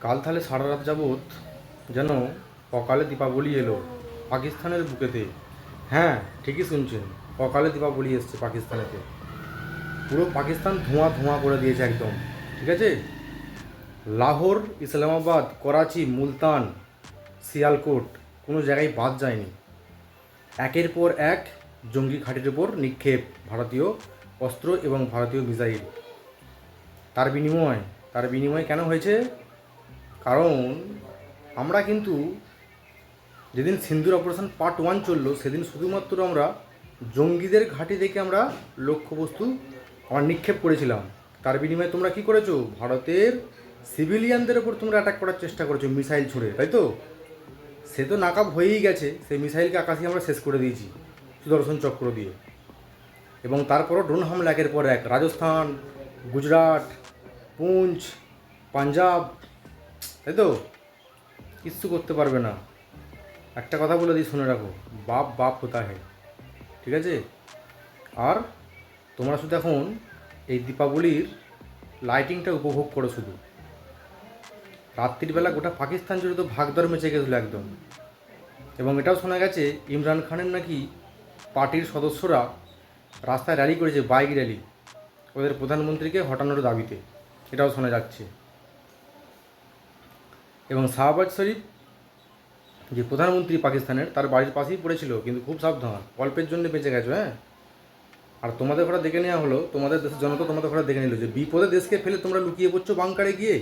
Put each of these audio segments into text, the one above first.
কাল তাহলে সারা রাত যাবৎ যেন অকালে দীপাবলি এলো পাকিস্তানের বুকেতে। হ্যাঁ, ঠিকই শুনছেন, অকালে দীপাবলি এসছে পাকিস্তানেতে। পুরো পাকিস্তান ধোঁয়া ধোঁয়া করে দিয়েছে একদম। ঠিক আছে, লাহোর, ইসলামাবাদ, করাচি, মুলতান, সিয়ালকোট কোনো জায়গায় বাদ যায়নি। একের পর এক জঙ্গি ঘাঁটির ওপর নিক্ষেপ ভারতীয় অস্ত্র এবং ভারতীয় মিসাইল। তার বিনিময় কেন হয়েছে? কারণ আমরা কিন্তু যেদিন সিন্দুর অপারেশন পার্ট 1 চললো, সেদিন শুধুমাত্র আমরা জঙ্গিদের ঘাঁটি থেকে আমরা লক্ষ্যবস্তু আমার নিক্ষেপ করেছিলাম। তার বিনিময়ে তোমরা কি করেছো? ভারতের সিভিলিয়ানদের ওপর তোমরা অ্যাটাক করার চেষ্টা করেছো মিসাইল ছুঁড়ে, তাই তো? সে তো নাকাব হয়েই গেছে, সেই মিসাইলকে আকাশে আমরা শেষ করে দিয়েছি সুদর্শন চক্র দিয়ে। এবং তারপরও ড্রোন হামলা একের পর এক, রাজস্থান, গুজরাট, পুঞ্চ, পাঞ্জাব, তাই তো? কিচ্ছু করতে পারবে না। একটা কথা বলে দিই, শুনে রাখো, বাপ বাপ হতা হে। ঠিক আছে? আর তোমরা শুধু এখন এই দীপাবলির লাইটিংটা উপভোগ করো শুধু। রাত্রিবেলা গোটা পাকিস্তান জুড়ে তো ভাগদর মেচে গেছিলো একদম। এবং এটাও শোনা গেছে ইমরান খানের নাকি পার্টির সদস্যরা রাস্তায় র্যালি করেছে, বাইক র্যালি, ওদের প্রধানমন্ত্রীকে হটানোর দাবিতে। এটাও শোনা যাচ্ছে। এবং শাহবাজ শরীফ, যে প্রধানমন্ত্রী পাকিস্তানের, তার বাড়ির পাশেই পড়েছিল, কিন্তু খুব সাবধান, অল্পের জন্য বেঁচে গেছো। হ্যাঁ, আর তোমাদের ঘরে দেখে নেওয়া হলো, তোমাদের দেশের জনতা তোমাদের ঘরে দেখে নিল যে বিপদে দেশকে ফেলে তোমরা লুকিয়ে পড়ছো বাংকারে গিয়ে।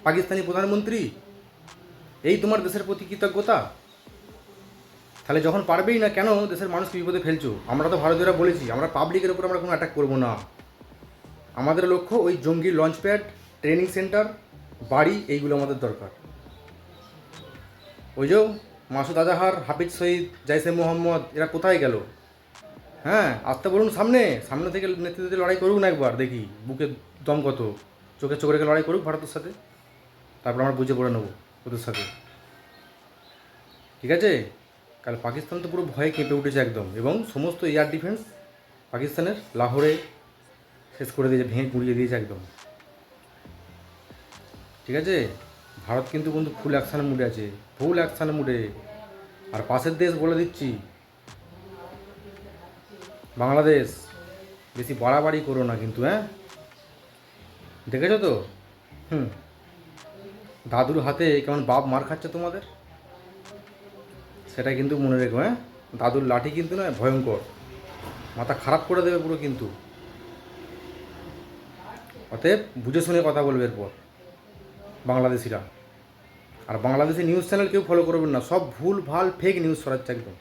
পাকিস্তানি প্রধানমন্ত্রী, এই তোমার দেশের প্রতি কৃতজ্ঞতা? তাহলে যখন পারবেই না, কেন দেশের মানুষকে বিপদে ফেলছো? আমরা তো ভারতীয়রা বলেছি, আমরা পাবলিকের উপর আমরা কোনো অ্যাটাক করবো না। আমাদের লক্ষ্য ওই জঙ্গি লঞ্চ প্যাড, ট্রেনিং সেন্টার, বাড়ি, এইগুলো আমাদের দরকার। ওই যে মাসুদ আজাহার, হাফিজ সঈদ, জাইসে মোহাম্মদ, এরা কোথায় গেল? হ্যাঁ, আসতে বলুন সামনে, সামনে থেকে নেতৃত্বে লড়াই করুক না একবার, দেখি বুকে দম কত, চোখে রেখে লড়াই করুক ভারতের সাথে, তারপর আমরা বুঝে পড়ে নেবো ওদের সাথে। ঠিক আছে? কাল পাকিস্তান তো পুরো ভয়ে কেঁপে উঠেছে একদম, এবং সমস্ত এয়ার ডিফেন্স পাকিস্তানের লাহোরে শেষ করে দিয়েছে, ভেঙে গুঁড়িয়ে দিয়েছে একদম। ঠিক আছে? ভারত কিন্তু বন্ধু ফুল অ্যাকশান মুডে আছে, ফুল অ্যাকশান মুডে। আর পাশের দেশ বলে দিচ্ছি, বাংলাদেশ, বেশি বাড়াবাড়ি করো না কিন্তু। হ্যাঁ, দেখেছো তো? দাদুর হাতে কেমন বাপ মার খাচ্ছে তোমাদের, সেটা কিন্তু মনে রেখো। হ্যাঁ, দাদুর লাঠি কিন্তু নয়, ভয়ঙ্কর, মাথা খারাপ করে দেবে পুরো কিন্তু। অতএব বুঝে শুনে কথা বলবে এরপর বাংলাদেশিরা। আর বাংলাদেশি নিউজ চ্যানেল কেউ ফলো করবেন না, সব ভুল ভাল ফেক নিউজ ছড়াচ্ছে একদম।